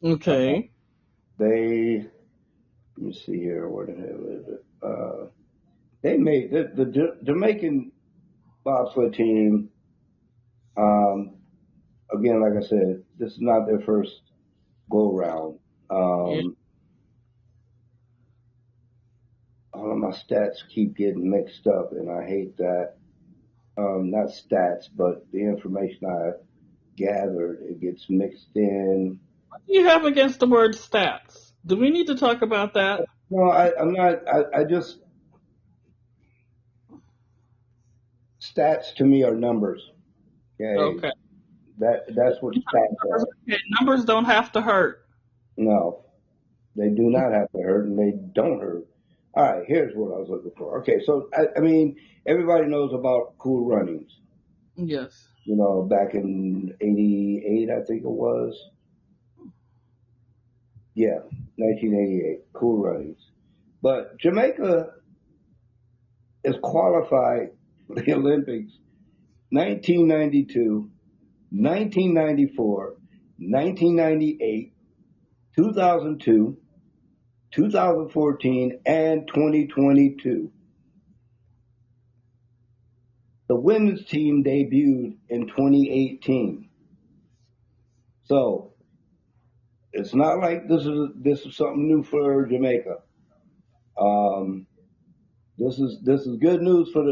Okay. They let me see here. What the hell is it? They made the Jamaican bobsled team. Um, again, like I said, this is not their first go round. Yeah. All of my stats keep getting mixed up, and I hate that. Not stats, but the information I gathered, it gets mixed in. What do you have against the word stats? Do we need to talk about that? No, I'm not. I just stats to me are numbers. Okay, Okay. that's what stats are. Okay, numbers don't have to hurt. No, they do not have to hurt, and they don't hurt. All right, here's what I was looking for. Okay, so I mean, everybody knows about Cool Runnings. Yes. Back in '88, I think it was. Yeah, 1988, Cool Runnings. But Jamaica is qualified for the Olympics 1992, 1994, 1998, 2002, 2014, and 2022. The women's team debuted in 2018. So it's not like this is something new for Jamaica. Um, this is good news for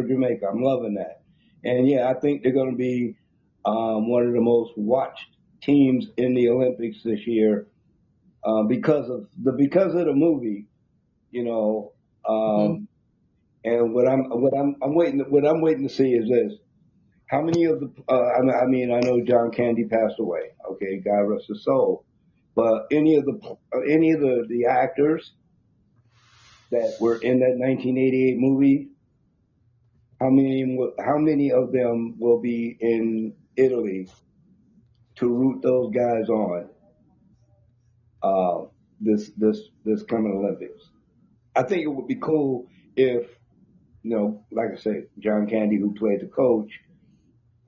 Jamaica. I'm loving that, and yeah, I think they're going to be one of the most watched teams in the Olympics this year because of the movie, you know. Hmm. And what I'm waiting to see is this: how many of the I know John Candy passed away. Okay, God rest his soul. But any of the actors that were in that 1988 movie, how many of them will be in Italy to root those guys on uh, this coming Olympics? I think it would be cool if like I said, John Candy, who played the coach,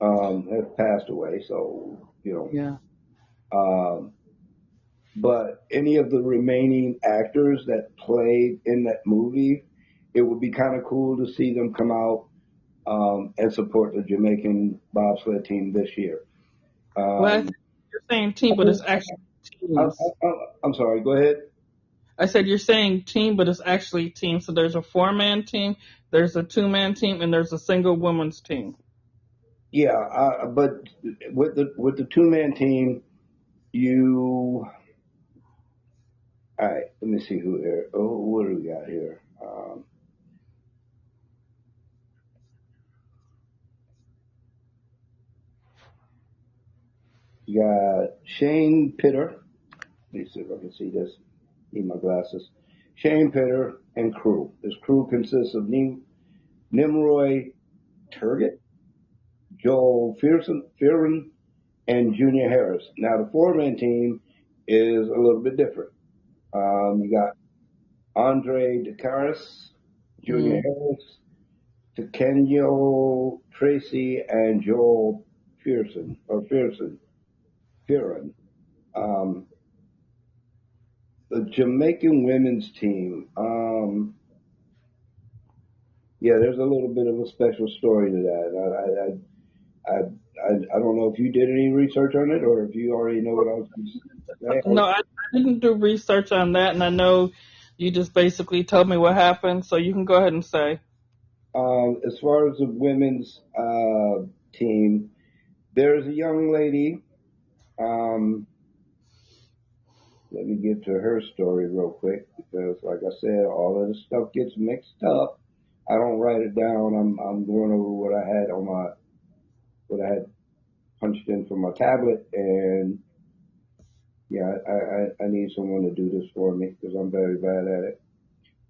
has passed away. So Yeah. um, but any of the remaining actors that played in that movie, it would be kind of cool to see them come out and support the Jamaican bobsled team this year. Well, Um, you're saying team, but it's actually I'm, teams. I'm, I'm sorry. Go ahead. I said you're saying team, but it's actually team. So there's a four-man team, there's a two-man team, and there's a single woman's team. Yeah, but with the two-man team, you. All right. Let me see who here. Oh, what do we got here? You got Shane Pitter. Let me see if I can see this. Need my glasses. Shane Pitter and crew. This crew consists of Nimroy Turgott, Joel Fearon, and Junior Harris. Now the four-man team is a little bit different. You got Andre DeCaris, Junior Mm. Harris, Tekenyo Tracy, and Joel Fearon. Um, the Jamaican women's team. Yeah, there's a little bit of a special story to that. I don't know if you did any research on it or if you already know what I was going to say. No, I didn't do research on that, and I know you just basically told me what happened, so you can go ahead and say. As far as the women's team, there's a young lady. Um, Let me get to her story real quick because, like I said, all of this stuff gets mixed up. I don't write it down. I'm going over what I had on my what I had punched in from my tablet, and yeah, I need someone to do this for me because I'm very bad at it.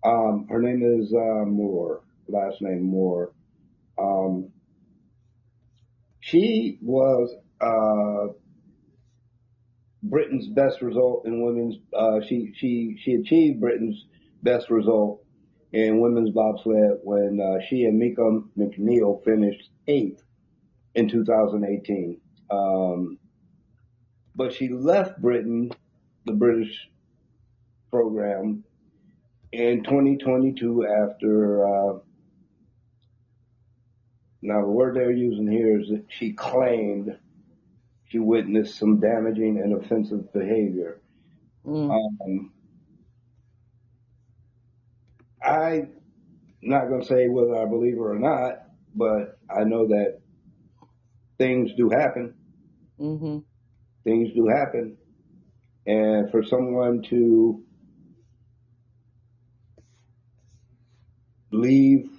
Her name is Moore, last name Moore. Um, she was Britain's best result in women's. She achieved Britain's best result in women's bobsled when she and Mika McNeil finished eighth in 2018. But she left Britain, the British program, in 2022 after. Now the word they're using here is that she claimed she witnessed some damaging and offensive behavior. Mm. Um, I'm not going to say whether I believe her or not, but I know that things do happen. Mm-hmm. Things do happen. And for someone to leave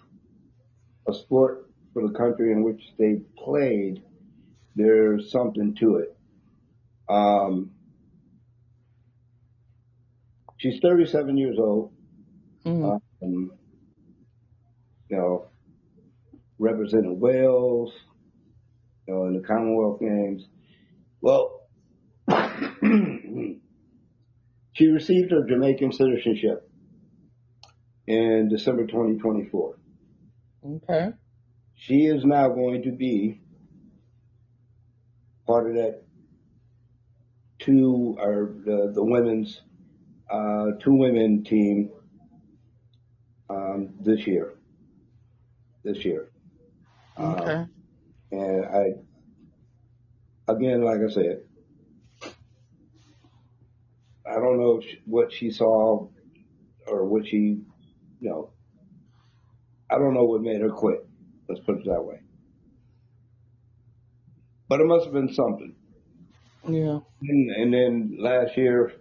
a sport for the country in which they played, there's something to it. Um, she's 37 years old, Mm-hmm. um, you know, representing Wales, in the Commonwealth Games. Well, she received her Jamaican citizenship in December 2024. Okay. She is now going to be part of that the women's two women team this year. This year, um, Okay. and again, like I said, I don't know what she saw or what she, you know, I don't know what made her quit. Let's put it that way. But it must have been something. Yeah. And then last year,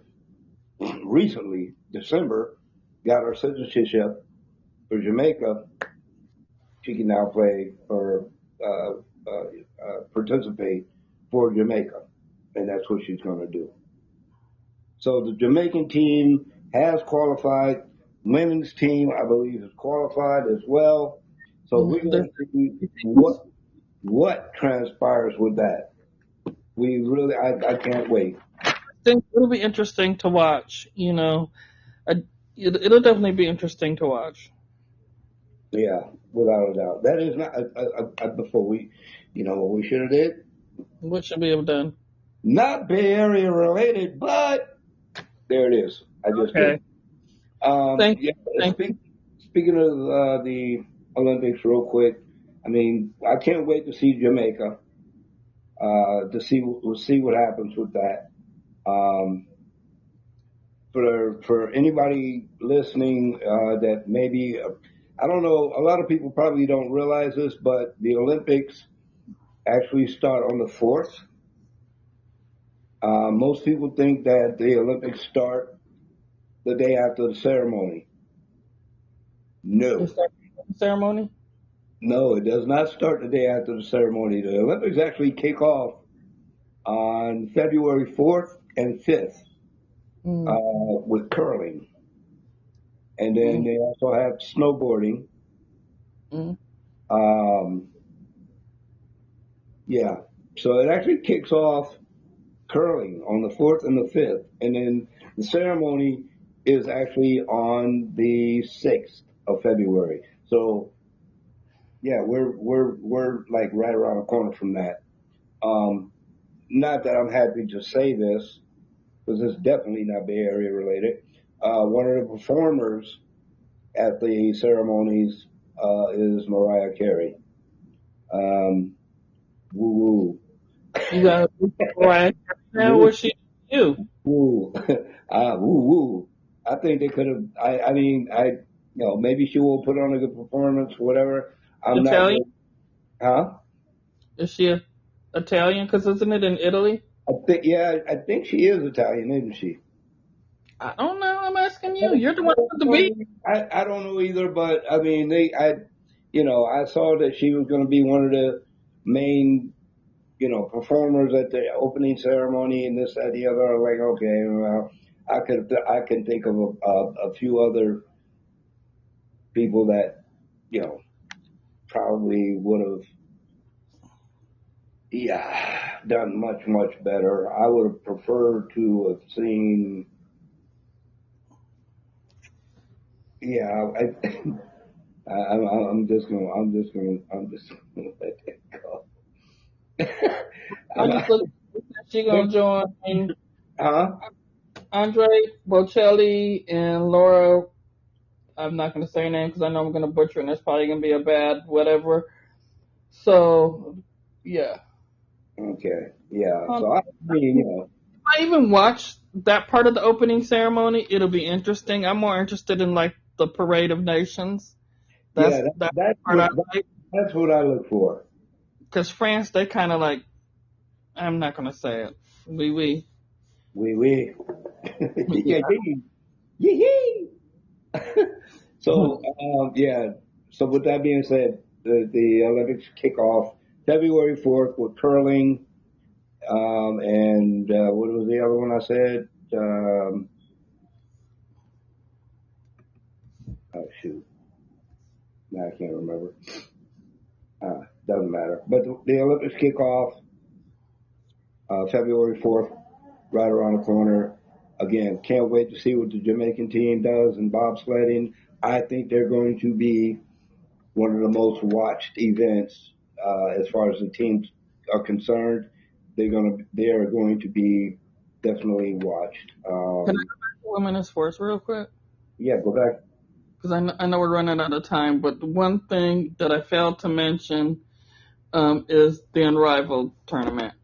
recently, December, got her citizenship for Jamaica. She can now play or participate for Jamaica, and that's what she's going to do. So the Jamaican team has qualified. Women's team, I believe, is qualified as well. So we're Mm-hmm. going to see what transpires with that. We really, I can't wait. Think it'll be interesting to watch. I, it'll definitely be interesting to watch. Yeah, without a doubt. That is not before what we should have did. What should we have done? Not Bay Area related, but there it is. I just did. Okay. Thank Yeah. you. Thank you. Speaking of the Olympics, real quick. I mean, I can't wait to see Jamaica. To see what happens with that. Um, for anybody listening that maybe I don't know. A lot of people probably don't realize this, but the Olympics actually start on the 4th. Most people think that the Olympics start the day after the ceremony. The No, ceremony. no, it does not start the day after the ceremony. The Olympics actually kick off on February 4th and 5th. Mm, with curling. And then mm, they also have snowboarding. mm. Um, yeah. So it actually kicks off curling on the 4th and the 5th. And then the ceremony is actually on the 6th of February. So yeah, we're like right around the corner from that. Um, Not that I'm happy to say this, because it's definitely not Bay Area related. One of the performers at the ceremonies is Mariah Carey. Um, woo You got right now. woo What's she you? woo woo woo. I think they could have. I mean, maybe she will put on a good performance, whatever. I'm not Italian? going. Huh? Is she Italian? Because isn't it in Italy? I think she is Italian, isn't she? I don't know. I'm asking you. You're the one with the beat. I don't know either, but I mean, I saw that she was going to be one of the main, performers at the opening ceremony and this, that, the other. I was like, okay, well, I can think of a few other people that, you know, probably would have, yeah, done much, much better. I would have preferred to have seen, yeah, I'm just gonna let that go. I I'm, just look. She gonna join huh? Andre Bocelli and Laura. I'm not gonna say her name because I know I'm gonna butcher it and it's probably gonna be a bad whatever. So yeah. Okay, yeah. Um, So I mean, I even watch that part of the opening ceremony. It'll be interesting. I'm more interested in like the Parade of Nations. yeah, That's the part I like that's what I look for. because France they kind of like. I'm not gonna say it. We. We Yeah. yeah, yee. So yeah. So with that being said, the Olympics kick off February 4th with curling, and what was the other one I said? Oh shoot, now I can't remember. Doesn't matter. But the Olympics kick off February 4th, right around the corner. Again, can't wait to see what the Jamaican team does in bobsledding. I think they're going to be one of the most watched events as far as the teams are concerned. They are going to be definitely watched. Can I go back to women's sports real quick? Yeah, go back. Because I know we're running out of time, but the one thing that I failed to mention is the Unrivaled tournament.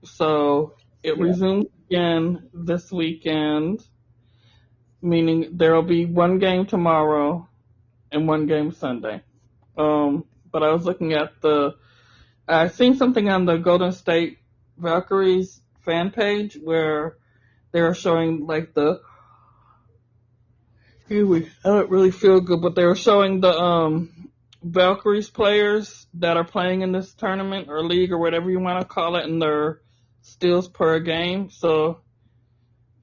So it Yeah, resumes again this weekend, meaning there will be one game tomorrow and one game Sunday. But I was looking at I seen something on the Golden State Valkyries fan page where they were showing like I don't really feel good, but they were showing the Valkyries players that are playing in this tournament or league or whatever you want to call it, and their steals per game. So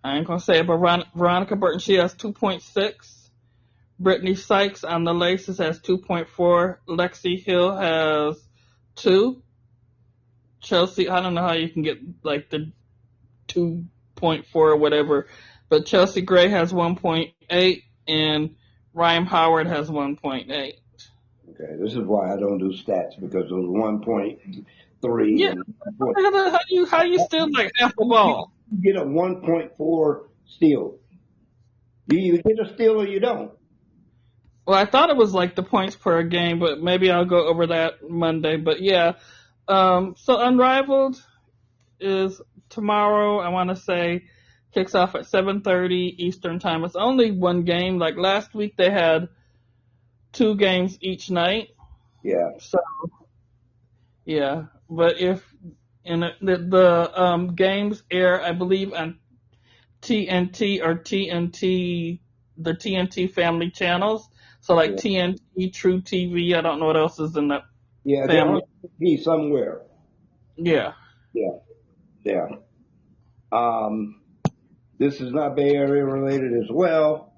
I ain't gonna say it, but Veronica Burton she has 2.6. Brittany Sykes on the Laces has 2.4. Lexi Hill has 2. Chelsea, I don't know how you can get like the 2.4 or whatever, but Chelsea Gray has 1.8 and Ryan Howard has 1.8. okay. This is why I don't do stats because it was 1.3 Yeah, and how you steal like half the ball? you get a 1.4 steal. You either get a steal or you don't. Well, I thought it was like the points per game, but maybe I'll go over that Monday. But yeah, so Unrivaled is tomorrow. I want to say kicks off at 7:30 Eastern time. It's only one game. Like last week, they had two games each night. Yeah, So yeah, but if and the games air, I believe on TNT or TNT, the TNT family channels. So like yeah, TNT, True TV. I don't know what else is in that yeah. They're on family. TV somewhere. Yeah. Yeah, yeah. Um, This is not Bay Area related as well.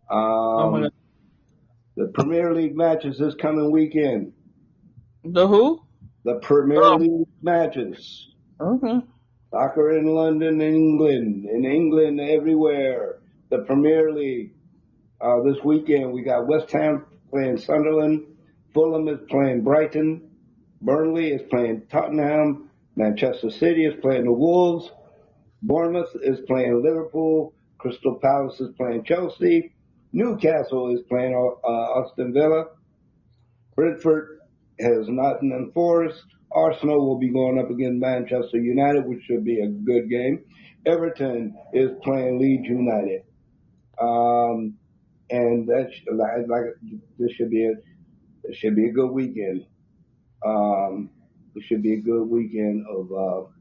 Oh my God. The Premier League matches this coming weekend. The who? The Premier Oh, League matches. okay. Soccer in London, England, in England, everywhere. The Premier League. This weekend we got West Ham playing Sunderland. Fulham is playing Brighton. Burnley is playing Tottenham. Manchester City is playing the Wolves. Bournemouth is playing Liverpool. Crystal Palace is playing Chelsea. Newcastle is playing Aston Villa. Brentford has Nottingham Forest. Arsenal will be going up against Manchester United, which should be a good game. Everton is playing Leeds United. And that's this should be a good weekend. It should be a good weekend of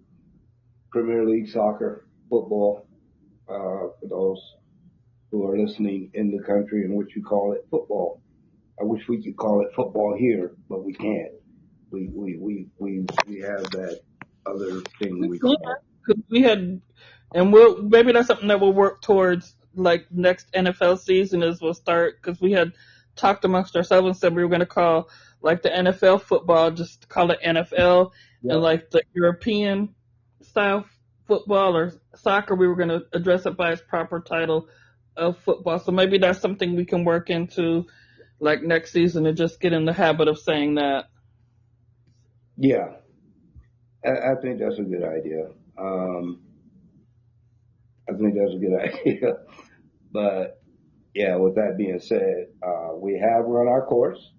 Premier League soccer, football, for those who are listening in the country in which you call it football. I wish we could call it football here, but we can't. We have that other thing we call. Because we had, and maybe that's something that we'll work towards, like next NFL season is we'll start, because we had talked amongst ourselves and said we were going to call like the NFL football, just call it NFL, Yeah. and like the European style football or soccer, we were going to address it by its proper title of football. So maybe that's something we can work into like next season and just get in the habit of saying that. Yeah, I think that's a good idea. I think that's a good idea. But yeah, with that being said, we have run our course.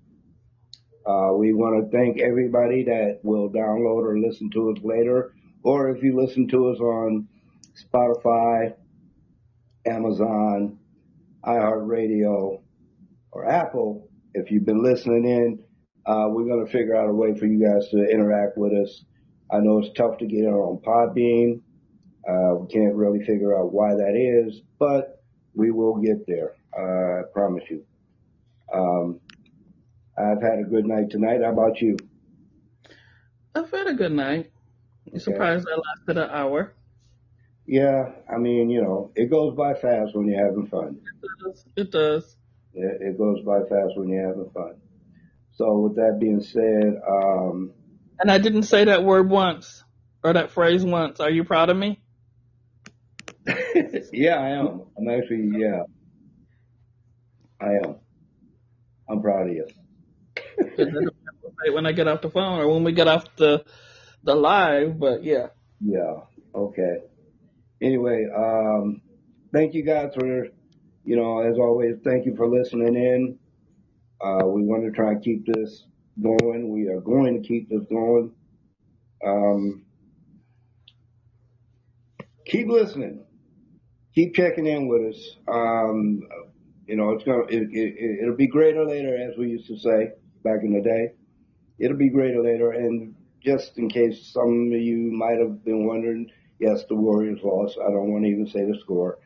We want to thank everybody that will download or listen to us later, or if you listen to us on Spotify, Amazon, iHeartRadio, or Apple. If you've been listening in, we're going to figure out a way for you guys to interact with us. I know it's tough to get it on Podbean. We can't really figure out why that is, but we will get there. I promise you. I've had a good night tonight. How about you? I've had a good night. You surprised I lasted an hour? Yeah, I mean, it goes by fast when you're having fun. It does. It goes by fast when you're having fun. So with that being said, and I didn't say that word once or that phrase once. Are you proud of me? Yeah, I am. I'm actually, yeah, I am. I'm proud of you. When I get off the phone or when we get off the live, but yeah. Yeah. Okay. Anyway, thank you guys for, as always, thank you for listening in. We want to try and keep this going. We are going to keep this going. Keep listening. Keep checking in with us. It'll be greater later, as we used to say back in the day. It'll be greater later. And just in case some of you might have been wondering, yes, the Warriors lost. I don't want to even say the score,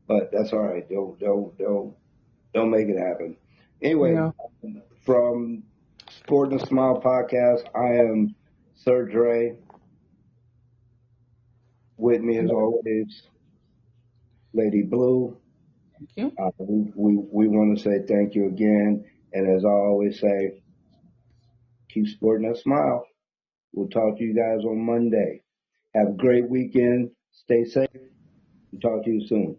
but that's all right. They'll make it happen. Anyway, yeah. From Sport and a Smile podcast, I am Sir Dre. With me, as always, Lady Blue. Thank you. We want to say thank you again. And as I always say, keep sporting that smile. We'll talk to you guys on Monday. Have a great weekend. Stay safe. And talk to you soon.